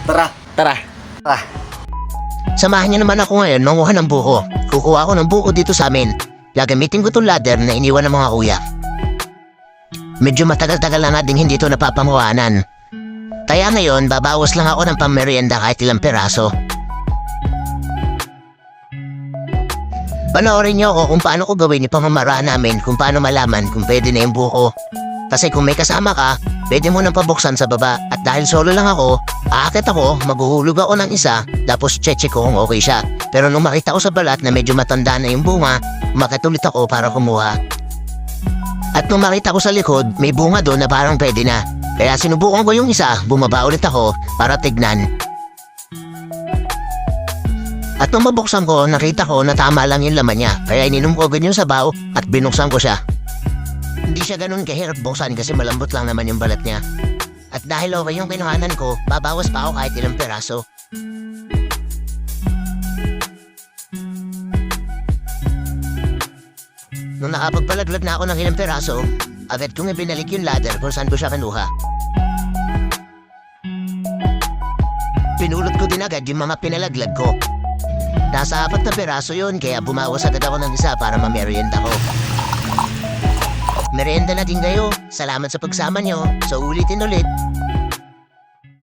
Tara. Tara. Ah. Samahan niyo naman ako ngayon manguha ng buko. Kukuha ako ng buko dito sa amin. Gagamitin ko itong ladder na iniwan ng mga kuya. Medyo matagal-tagal na nga din hindi ito napapanguhanan. Kaya ngayon, babawas lang ako ng pamerienda kahit ilang peraso. Panoorin niyo ako kung paano ko gawin yung pamamaraan namin, kung paano malaman kung pwede na yung buko. Kasi kung may kasama ka, pwede mo nang pabuksan sa baba. At dahil solo lang ako, aakit ako, maghuhulog ako ng isa, tapos check ko kung okay siya. Pero nung makita ko sa balat na medyo matanda na yung bunga, umakit ulit ako para kumuha. At nung makita ko sa likod, may bunga doon na parang pwede na. Kaya sinubukan ko yung isa, bumaba ulit ako para tignan. At nung mabuksan ko, nakita ko na tama lang yung laman niya. Kaya ininom ko agad yung sabaw at binuksan ko siya. Hindi siya ganun kahirap buksan kasi malambot lang naman yung balat niya. At dahil okay yung kinuhanan ko, babawas pa ako kahit ilang peraso. Nung nakapagpalaglag na ako ng ilang peraso, agad kong ibinalik yung ladder kung saan ko siya kinuha. Pinulot ko din agad yung mga pinalaglag ko. Nasa 4 na peraso yun, kaya bumawas agad ako ng isa para mamerienda ko. Merienda na din kayo. Salamat sa pagsama nyo. So ulitin ulit.